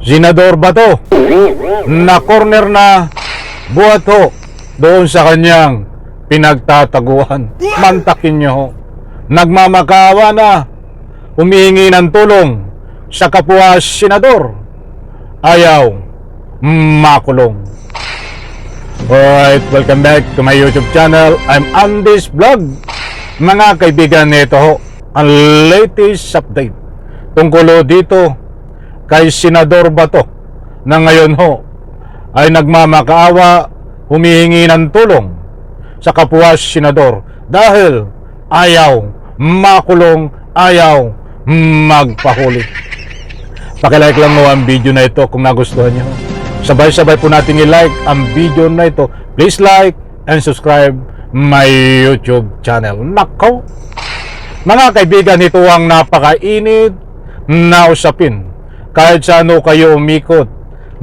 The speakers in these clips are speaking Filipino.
Senador Bato na corner na buhat ho doon sa kanyang pinagtataguan. Mantakin nyo ho. Nagmamakaawa na, humihingi ng tulong sa kapwa senador. Ayaw makulong. Alright, welcome back to my YouTube channel. I'm Andy's Vlog. Mga kaibigan, ito ho ang latest update tungkol dito kay Senador Bato na ngayon ho ay nagmamakaawa, humihingi ng tulong sa kapwa senador dahil ayaw makulong, ayaw magpahuli. Pakilike lang mo ang video na ito kung nagustuhan nyo. Sabay-sabay po natin i-like ang video na ito. Please like and subscribe my YouTube channel. Nako! Mga kaibigan, ito ang napakainit na usapin. Kahit sa ano kayo umikot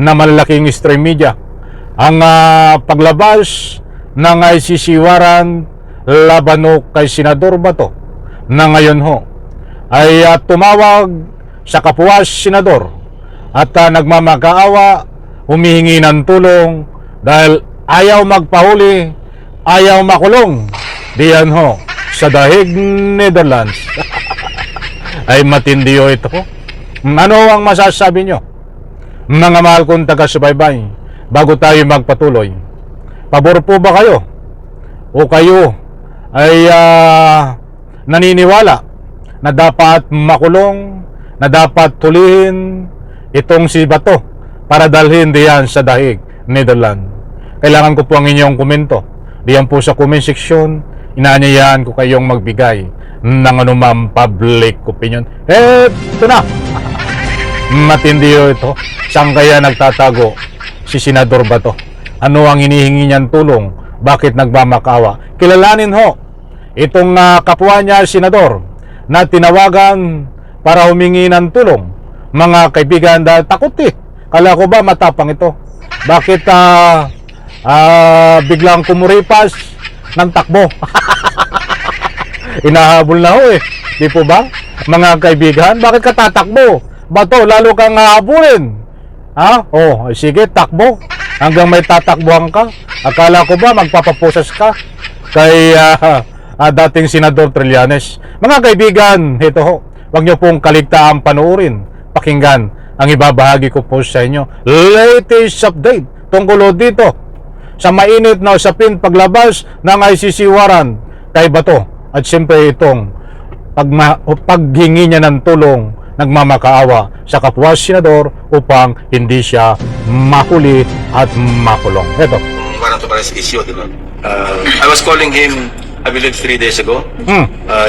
na malalaking stream media. Ang paglabas ng ICC warrant laban kay Senador Bato na ngayon ho ay tumawag sa kapwa senador at nagmamakaawa, humihingi ng tulong dahil ayaw magpahuli, ayaw makulong diyan ho sa Dahig, Netherlands. Ay matindi ho ito. Ano ang masasabi nyo, mga mahal kong taga-subaybay, bago tayo magpatuloy? Pabor po ba kayo o kayo ay naniniwala na dapat makulong, na dapat tulihin itong si Bato para dalhin diyan sa Dahig, Netherlands? Kailangan ko po ang inyong komento diyan po sa comment section. Inaanyayahan ko kayong magbigay ng anumang public opinion. Ito na. Matindi ito. Saan kaya nagtatago si Senador Bato? Ano ang hinihingi niyang tulong? Bakit nagmamakaawa? Kilalanin ho itong kapwa niya senador na tinawagan para humingi ng tulong. Mga kaibigan, dahil takot Kala ko ba matapang ito? Bakit biglang kumuripas ng takbo? Inahabol na ho Di po ba? Mga kaibigan, bakit ka tatakbo? Bato, lalo kang hahabulin. Sige, takbo. Hanggang may tatakbuhan ka. Akala ko ba magpapapusas ka kay dating Senador Trillanes? Mga kaibigan, ito ho. Huwag nyo pong kaligtaan panoorin, pakinggan ang ibabahagi ko po sa inyo. Latest update tungkol dito sa mainit na usapin paglabas ng ICC warrant kay Bato. At siyempre itong paghingi niya ng tulong, nagmamakaawa sa kapwa senador upang hindi siya mahuli at makulong. Ito. Warrant of arrest issued. I was calling him, I believe 3 days ago,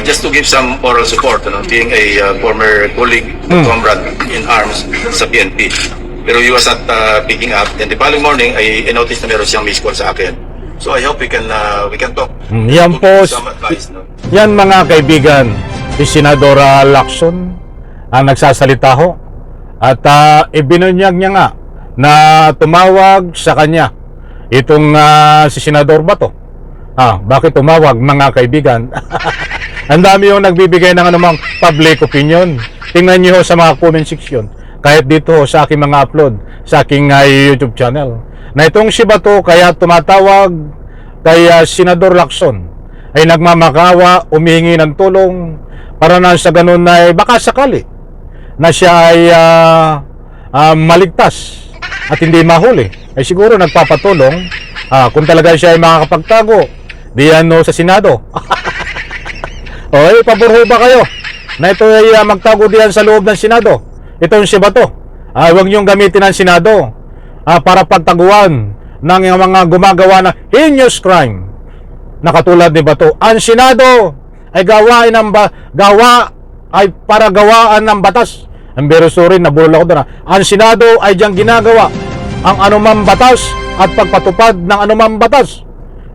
just to give some moral support, being a former colleague, comrade in arms sa PNP. Pero he was not picking up. And the following morning, I noticed na meron siyang missed call sa akin. So I hope we can talk. Yan po. Some advice, Yan mga kaibigan, si Senador Lacson ang nagsasalita ho. At ibinunyag niya nga na tumawag sa kanya itong si Senador Bato. Bakit tumawag, mga kaibigan? Ang dami yung nagbibigay ng anumang public opinion. Tingnan niyo sa mga comment section, kahit dito sa aking mga upload sa aking YouTube channel, na itong si Bato kaya tumatawag kay Senador Lacson ay nagmamakaawa, umihingi ng tulong para na sa ganun na baka sakali na siya ay maligtas at hindi mahuli. Ay siguro nagpapatulong kung talaga siya ay makakapagtago diyan sa Senado. Pabor ba kayo na ito ay magtago diyan sa loob ng Senado? Itong si Bato, huwag niyong gamitin ang Senado para pagtaguan ng mga gumagawa ng heinous crime na katulad ni Bato. Ang Senado ay para gawaan ng batas. Ang pero sorry, nabulol ako doon. Ang Senado ay diyang ginagawa ang anumang batas at pagpatupad ng anumang batas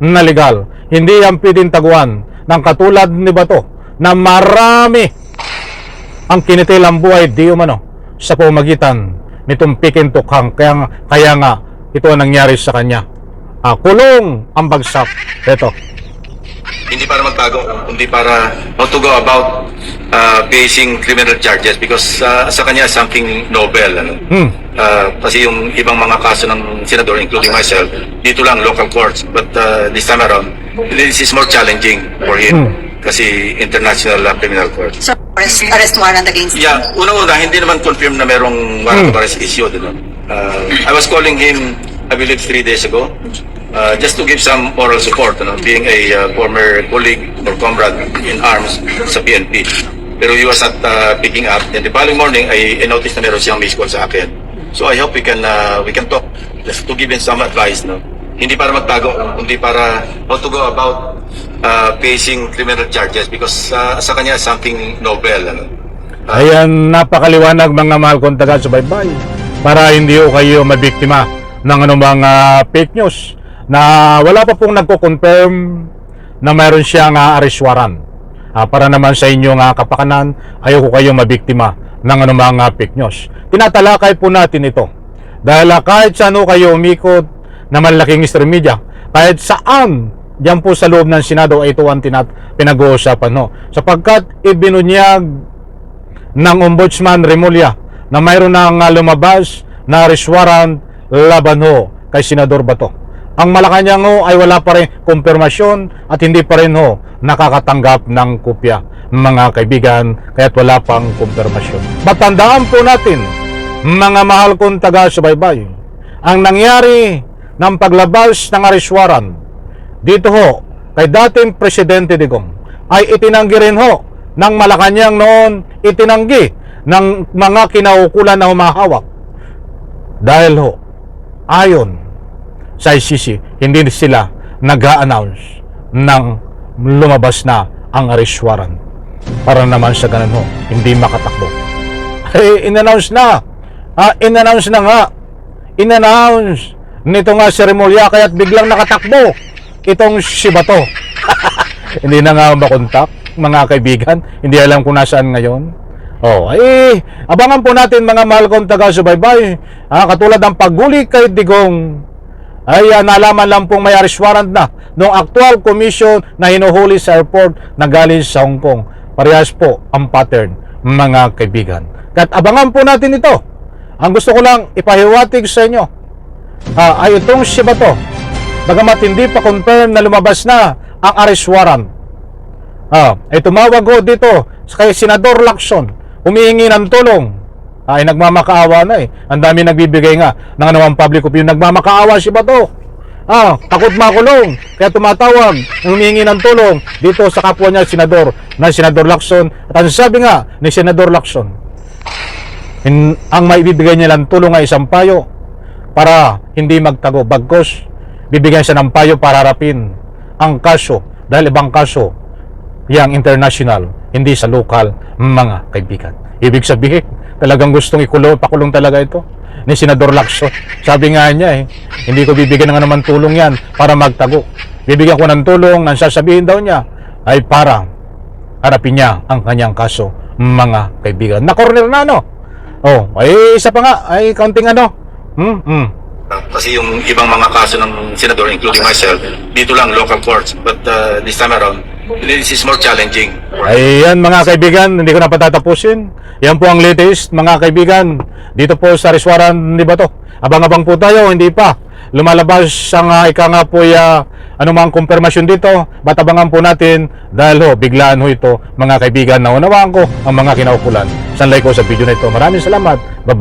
na legal. Hindi yan pwedeng taguan ng katulad ni Bato na marami ang kinitil ang buhay di umano sa pamagitan nitong pikintukhang. Kaya nga ito ang nangyari sa kanya. Kulong ang bagsak. Ito. Hindi para magtago, kundi para to go about facing criminal charges because sa kanya something novel. Ano? Kasi yung ibang mga kaso ng senador, including myself, dito lang local courts. But this time around, this is more challenging for him kasi international criminal court. So, arrest warrant against him? Yeah, una-una, hindi naman confirm na merong warrant of arrest issued. Ano? I was calling him, I believe, 3 days ago, just to give some moral support, ano, being a former colleague or comrade in arms sa PNP. Pero he was not picking up. And the following morning, I noticed na meron siyang missed call sa akin. So I hope we can talk just to give him some advice. No? Hindi para magtago, kundi para how to go about facing criminal charges because sa kanya something novel. Ano? Ayan, napakaliwanag mga mahal kong taga-subaybay para hindi ho kayo mabiktima ng anumang fake news na wala pa pong nagko-confirm na mayroon siyang arrest warrant. Para naman sa inyong kapakanan, ayoko kayong mabiktima ng anumang fake news. Tinatalakay po natin ito dahil kahit saan ho kayo umikot na malaking stream media, kahit saan diyan po sa loob ng Senado ay ito ang pinag-uusapan ho. Sapagkat ibinunyag ng Ombudsman Remulla na mayroon nang lumabas na arrest warrant laban ho kay Senador Bato. Ang Malacanang ho ay wala pa rin kumpirmasyon at hindi pa rin ho nakakatanggap ng kopya, mga kaibigan, kaya't wala pang kumpirmasyon. Matandaan po natin, mga mahal kong taga-subaybay, ang nangyari ng paglabas ng arrest warrant dito ho kay dating Presidente Digong ay itinanggi rin ho ng Malacanang noon, itinanggi ng mga kinaukulan na humahawak dahil ho ayon sa ICC, hindi sila nag-a-announce ng lumabas na ang arrest warrant. Para naman sa ganun ho, hindi makatakbo. In-announce na. In-announce na nga. In-announce nito nga si Remulla, kaya't biglang nakatakbo itong si Bato. Hindi na nga makontak, mga kaibigan. Hindi alam kung nasaan ngayon. Abangan po natin mga mahal kong taga-subaybay. Katulad ng paghuli kay Digong, ay nalaman lang pong may arrest warrant na noong actual commission na hinuhuli sa airport na galing sa Hong Kong. Parehas po ang pattern, mga kaibigan. At abangan po natin ito. Ang gusto ko lang ipahiwatig sa inyo ay itong si Bato. Bagamat hindi pa confirm na lumabas na ang arrest warrant, ay tumawag ho dito kay Senador Lacson, humihingi ng tulong. Ay nagmamakaawa na eh. Ang dami nagbibigay nga ng anumang public opinion. Nagmamakaawa si Bato. Takot makulong. Kaya tumatawag, humihingi ng tulong dito sa kapwa niya, Senador, na Senador Lacson. At ang sabi nga ni Senador Lacson, ang maibibigay niya lang tulong ay isang payo para hindi magtago. Bagkos, bibigyan siya ng payo para harapin ang kaso. Dahil ibang kaso, yang international, hindi sa lokal, mga kaibigan. Ibig sabihin, talagang gustong pakulong talaga ito ni Senador Lacson. Sabi nga niya hindi ko bibigyan ng naman tulong yan para magtago. Bibigyan ko ng tulong, nang sasabihin daw niya ay para harapin niya ang kanyang kaso, mga kaibigan. Na-corner na isa pa nga, ay kaunting Kasi yung ibang mga kaso ng senador, including myself, dito lang local courts. But this time around, this is more challenging. Ayan mga kaibigan, hindi ko na patatapusin. Yan po ang latest mga kaibigan dito po sa arrest warrant ni Bato. Abang-abang po tayo, hindi pa lumalabas ang ika nga po anumang kumpirmasyon dito. Batabangan po natin dahil biglaan ito mga kaibigan. Naunawaan ko ang mga kinaukulan. Sanlay ko sa video na ito. Maraming salamat. Bye-bye.